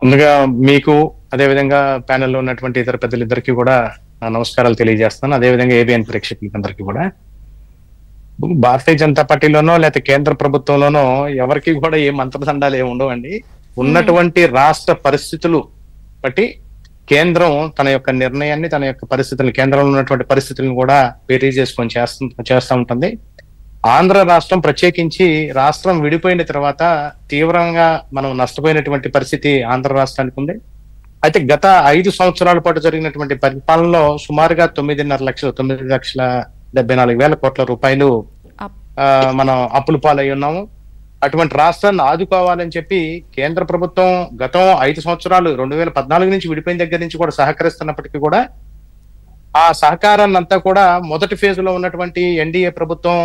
ముందుగా మీకు అదేవిధంగా ప్యానెల్లో ఉన్నటువంటి ఇతర పెద్దలిద్దరికీ కూడా నమస్కారాలు తెలియజేస్తాను. అదేవిధంగా ఏబిఎన్ ప్రేక్షకులందరికీ కూడా. భారతీయ జనతా పార్టీలోనో లేకపోతే కేంద్ర ప్రభుత్వంలోనో ఎవరికి కూడా ఏ మంత్రదండాలు ఏమి ఉండవండి. ఉన్నటువంటి రాష్ట్ర పరిస్థితులు బట్టి కేంద్రం తన యొక్క నిర్ణయాన్ని, తన యొక్క పరిస్థితులను, కేంద్రంలో ఉన్నటువంటి పరిస్థితులను కూడా బేరీ చేసుకొని చేస్తూ ఉంటుంది. ఆంధ్ర రాష్ట్రం ప్రత్యేకించి రాష్ట్రం విడిపోయిన తర్వాత తీవ్రంగా మనం నష్టపోయినటువంటి పరిస్థితి ఆంధ్ర రాష్ట్రానికి ఉంది. అయితే గత 5 సంవత్సరాల పాటు జరిగినటువంటి పరిపాలనలో సుమారుగా 9,74,74,000 కోట్ల రూపాయలు మనం అప్పుల పాలై ఉన్నాము. అటువంటి రాష్ట్రాన్ని ఆదుకోవాలని చెప్పి కేంద్ర ప్రభుత్వం గతం 5 సంవత్సరాలు 2014 నుంచి విడిపోయిన దగ్గర నుంచి కూడా సహకరిస్తున్నప్పటికీ కూడా ఆ సహకారాన్ని అంతా కూడా మొదటి ఫేజ్ లో ఉన్నటువంటి ఎన్డీఏ ప్రభుత్వం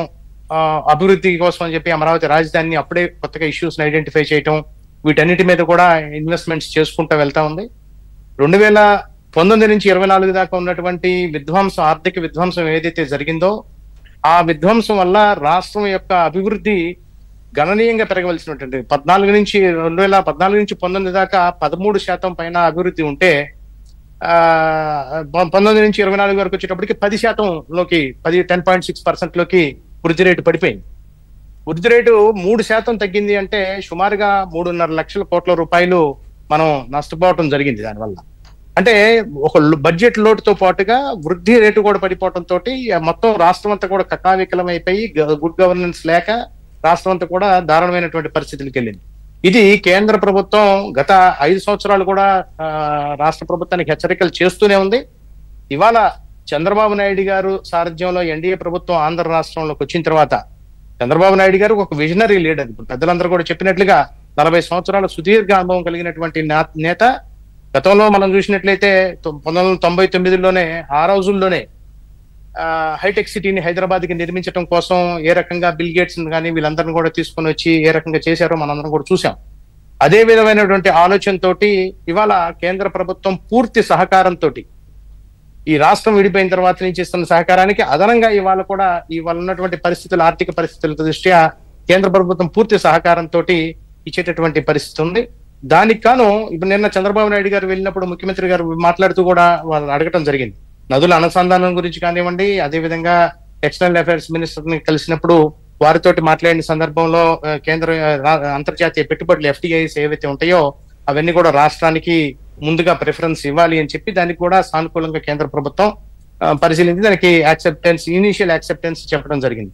అభివృద్ధి కోసం అని చెప్పి అమరావతి రాజధానిని అప్పుడే కొత్తగా ఇష్యూస్ ఐడెంటిఫై చేయటం, వీటన్నిటి మీద కూడా ఇన్వెస్ట్మెంట్స్ చేసుకుంటూ వెళ్తా ఉంది. 2019 నుంచి 24 దాకా ఉన్నటువంటి ఆర్థిక విధ్వంసం ఏదైతే జరిగిందో ఆ విధ్వంసం వల్ల రాష్ట్రం యొక్క అభివృద్ధి గణనీయంగా పెరగవలసినటువంటి 2014 నుంచి 19 దాకా 13% పైన అభివృద్ధి ఉంటే 19 నుంచి 24 వరకు వచ్చేటప్పటికి 10%లోకి 10.6% లోకి వృద్ధి రేటు పడిపోయింది. వృద్ధి రేటు 3% తగ్గింది అంటే సుమారుగా 3.5 లక్షల కోట్ల రూపాయలు మనం నష్టపోవటం జరిగింది. దానివల్ల అంటే ఒక బడ్జెట్ లోటుతో పాటుగా వృద్ధి రేటు కూడా పడిపోవటంతో మొత్తం రాష్ట్రం అంతా కూడా కకావికలం అయిపోయి గుడ్ గవర్నెన్స్ లేక రాష్ట్రం అంతా కూడా దారుణమైనటువంటి పరిస్థితులకు వెళ్ళింది. ఇది కేంద్ర ప్రభుత్వం గత 5 సంవత్సరాలు కూడా రాష్ట్ర ప్రభుత్వానికి హెచ్చరికలు చేస్తూనే ఉంది. ఇవాళ చంద్రబాబు నాయుడు గారు సారథ్యంలో ఎన్డీఏ ప్రభుత్వం ఆంధ్ర రాష్ట్రంలోకి వచ్చిన తర్వాత చంద్రబాబు నాయుడు గారు ఒక విజనరీ లీడర్. ఇప్పుడు పెద్దలందరూ కూడా చెప్పినట్లుగా 40 సంవత్సరాల సుదీర్ఘ అనుభవం కలిగినటువంటి నేత. గతంలో మనం చూసినట్లయితే 1999లోనే ఆ రోజుల్లోనే హైటెక్ సిటీని హైదరాబాద్ కి నిర్మించడం కోసం ఏ రకంగా బిల్ గేట్స్ కానీ వీళ్ళందరినీ కూడా తీసుకొని వచ్చి ఏ రకంగా చేశారో మనందరం కూడా చూసాం. అదే విధమైనటువంటి ఆలోచనతోటి ఇవాళ కేంద్ర ప్రభుత్వం పూర్తి సహకారంతో ఈ రాష్ట్రం విడిపోయిన తర్వాత నుంచి ఇస్తున్న సహకారానికి అదనంగా ఇవాళ ఉన్నటువంటి పరిస్థితులు, ఆర్థిక పరిస్థితుల దృష్ట్యా కేంద్ర ప్రభుత్వం పూర్తి సహకారంతో ఇచ్చేటటువంటి పరిస్థితి ఉంది. దానికి కాను ఇప్పుడు నిన్న చంద్రబాబు నాయుడు గారు వెళ్ళినప్పుడు ముఖ్యమంత్రి గారు మాట్లాడుతూ కూడా వాళ్ళు అడగటం జరిగింది. నదుల అనుసంధానం గురించి కానివ్వండి, అదేవిధంగా ఎక్స్టర్నల్ అఫైర్స్ మినిస్టర్ ని కలిసినప్పుడు వారితోటి మాట్లాడిన సందర్భంలో కేంద్ర అంతర్జాతీయ పెట్టుబడులు FDIs ఏవైతే ఉంటాయో అవన్నీ కూడా రాష్ట్రానికి ముందుగా ప్రిఫరెన్స్ ఇవ్వాలి అని చెప్పి దానికి కూడా సానుకూలంగా కేంద్ర ప్రభుత్వం పరిశీలించి దానికి ఇనీషియల్ యాక్సెప్టెన్స్ చెప్పడం జరిగింది.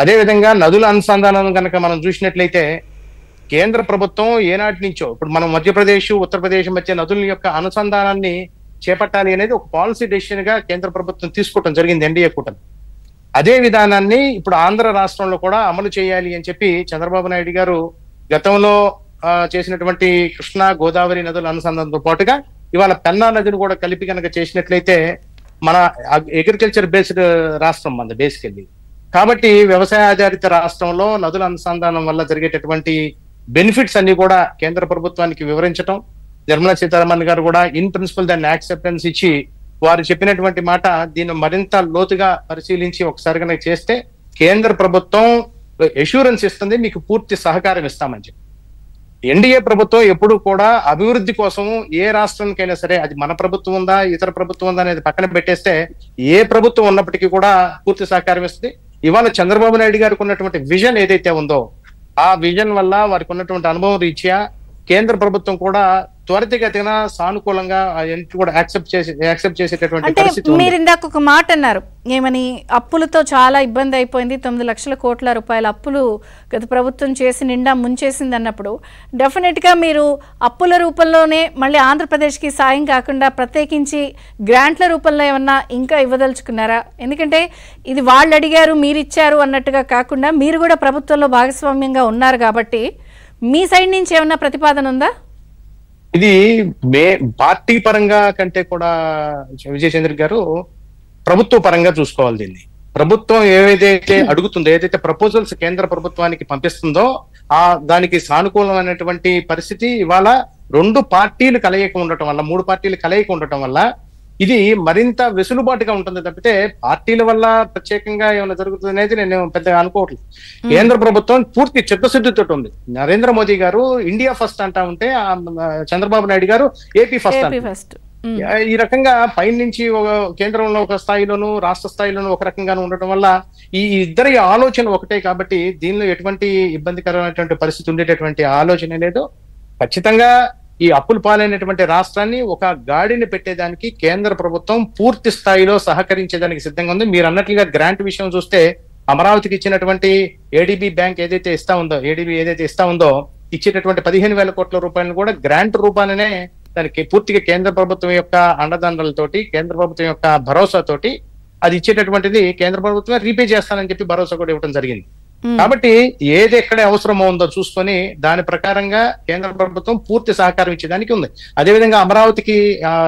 అదేవిధంగా నదుల అనుసంధానం కనుక మనం చూసినట్లయితే కేంద్ర ప్రభుత్వం ఏనాటి నుంచో ఇప్పుడు మనం మధ్యప్రదేశ్, ఉత్తరప్రదేశ్ మధ్య నదుల యొక్క అనుసంధానాన్ని చేపట్టాలి అనేది ఒక పాలసీ డెసిషన్ గా కేంద్ర ప్రభుత్వం తీసుకోవడం జరిగింది ఎన్డీఏ కూటమి. అదే విధానాన్ని ఇప్పుడు ఆంధ్ర రాష్ట్రంలో కూడా అమలు చేయాలి అని చెప్పి చంద్రబాబు నాయుడు గారు గతంలో చేసినటువంటి కృష్ణా, గోదావరి నదుల అనుసంధానంతో పాటుగా ఇవాళ పెన్నా నదిని కూడా కలిపి కనుక చేసినట్లయితే మన అగ్రికల్చర్ బేస్డ్ రాష్ట్రం మన బేసికల్లీ. కాబట్టి వ్యవసాయ ఆధారిత రాష్ట్రంలో నదుల అనుసంధానం వల్ల జరిగేటటువంటి బెనిఫిట్స్ అన్ని కూడా కేంద్ర ప్రభుత్వానికి వివరించడం, నిర్మలా సీతారామన్ గారు కూడా ఇన్ ప్రిన్సిపల్ దాన్ని యాక్సెప్టెన్స్ ఇచ్చి వారు చెప్పినటువంటి మాట దీన్ని మరింత లోతుగా పరిశీలించి ఒకసారి కనుక చేస్తే కేంద్ర ప్రభుత్వం అష్యూరెన్స్ ఇస్తుంది, మీకు పూర్తి సహకారం ఇస్తామని చెప్పి. ఎన్డీఏ ప్రభుత్వం ఎప్పుడు కూడా అభివృద్ధి కోసం ఏ రాష్ట్రానికైనా సరే అది మన ప్రభుత్వం ఉందా ఇతర ప్రభుత్వం ఉందా అనేది పక్కన పెట్టేస్తే ఏ ప్రభుత్వం ఉన్నప్పటికీ కూడా పూర్తి సహకారం ఇస్తుంది. ఇవాళ చంద్రబాబు నాయుడు గారికి ఉన్నటువంటి విజన్ ఏదైతే ఉందో ఆ విజన్ వల్ల వారికి ఉన్నటువంటి అనుభవం రీత్యా కేంద్ర ప్రభుత్వం కూడా త్వరితగతిన సానుకూలంగా కూడా యాక్సెప్ట్ చేసేటటువంటి పరిస్థితి ఉంది. మీరు ఇందాక ఒక మాట అన్నారు, ఏమని అప్పులతో చాలా ఇబ్బంది అయిపోయింది, 9 లక్షల కోట్ల రూపాయల అప్పులు గత ప్రభుత్వం చేసి నిండా ముంచేసింది అన్నప్పుడు డెఫినెట్ గా మీరు అప్పుల రూపంలోనే మళ్ళీ ఆంధ్రప్రదేశ్కి సాయం కాకుండా ప్రత్యేకించి గ్రాంట్ల రూపంలో ఏమన్నా ఇంకా ఇవ్వదలుచుకున్నారా? ఎందుకంటే ఇది వాళ్ళు అడిగారు మీరు ఇచ్చారు అన్నట్టుగా కాకుండా మీరు కూడా ప్రభుత్వంలో భాగస్వామ్యంగా ఉన్నారు కాబట్టి మీ సైడ్ నుంచి ఏమన్నా ప్రతిపాదన ఉందా? ఇది పార్టీ పరంగా కంటే కూడా విజయచంద్ర గారు ప్రభుత్వ పరంగా చూసుకోవాలి. దీన్ని ప్రభుత్వం ఏదైతే అడుగుతుందో, ఏదైతే ప్రపోజల్స్ కేంద్ర ప్రభుత్వానికి పంపిస్తుందో దానికి సానుకూలమైనటువంటి పరిస్థితి ఇవాళ 2 పార్టీలు కలయిక ఉండటం వల్ల, 3 పార్టీలు కలయిక ఉండటం వల్ల ఇది మరింత వెసులుబాటుగా ఉంటుంది తప్పితే పార్టీల వల్ల ప్రత్యేకంగా ఏమైనా జరుగుతుంది అనేది నేను పెద్దగా అనుకోవట్లేదు. కేంద్ర ప్రభుత్వం పూర్తి చిత్తశుద్ధితో ఉంది. నరేంద్ర మోదీ గారు ఇండియా ఫస్ట్ అంటా ఉంటే చంద్రబాబు నాయుడు గారు ఏపీ ఫస్ట్. ఈ రకంగా పైనుంచి ఒక కేంద్రంలో ఒక స్థాయిలోను రాష్ట్ర స్థాయిలోను ఒక రకంగాను ఉండటం వల్ల ఈ ఇద్దరి ఆలోచన ఒకటే కాబట్టి దీనిలో ఎటువంటి ఇబ్బందికరమైనటువంటి పరిస్థితి ఉండేటటువంటి ఆలోచన లేదు. ఖచ్చితంగా ఈ అప్పులు పాలైనటువంటి రాష్ట్రాన్ని ఒక గాడిని పెట్టేదానికి కేంద్ర ప్రభుత్వం పూర్తి స్థాయిలో సహకరించేదానికి సిద్ధంగా ఉంది. మీరు అన్నట్లుగా గ్రాంట్ విషయం చూస్తే అమరావతికి ఇచ్చినటువంటి ఏడీబీ బ్యాంక్ ఏదైతే ఇస్తా ఉందో ఇచ్చేటటువంటి 15,000 కోట్ల రూపాయలను కూడా గ్రాంట్ రూపాయలనే దానికి పూర్తిగా కేంద్ర ప్రభుత్వం యొక్క అండదండలతోటి కేంద్ర ప్రభుత్వం యొక్క భరోసాతోటి అది ఇచ్చేటటువంటిది కేంద్ర ప్రభుత్వమే రీపే చేస్తానని చెప్పి భరోసా కూడా ఇవ్వడం జరిగింది. కాబట్టి ఏది ఎక్కడ అవసరమో ఉందో చూసుకొని దాని ప్రకారంగా కేంద్ర ప్రభుత్వం పూర్తి సహకారం ఇచ్చేదానికి ఉంది. అదేవిధంగా అమరావతికి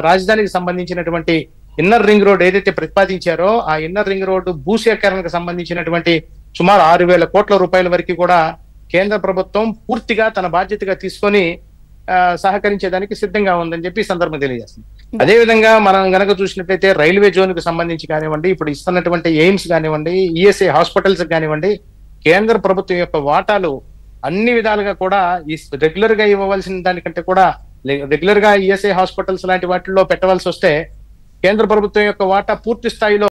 రాజధానికి సంబంధించినటువంటి ఇన్నర్ రింగ్ రోడ్ ఏదైతే ప్రతిపాదించారో ఆ ఇన్నర్ రింగ్ రోడ్డు భూసేకరణకు సంబంధించినటువంటి సుమారు 6,000 కోట్ల రూపాయల వరకు కూడా కేంద్ర ప్రభుత్వం పూర్తిగా తన బాధ్యతగా తీసుకొని సహకరించేదానికి సిద్ధంగా ఉందని చెప్పి ఈ సందర్భం తెలియజేస్తుంది. అదేవిధంగా మనం గనక చూసినట్లయితే రైల్వే జోన్ కు సంబంధించి కానివ్వండి, ఇప్పుడు ఇస్తున్నటువంటి ఎయిమ్స్ కానివ్వండి, ఈఎస్ఐ హాస్పిటల్స్ కానివ్వండి, కేంద్ర ప్రభుత్వం యొక్క వాటాలు అన్ని విధాలుగా కూడా ఈ రెగ్యులర్ గా ఇవ్వవలసిన దానికంటే కూడా రెగ్యులర్ గా ఈఎస్ఐ హాస్పిటల్స్ లాంటి వాటిల్లో పెట్టవలసి వస్తే కేంద్ర ప్రభుత్వం యొక్క వాటా పూర్తి స్థాయిలో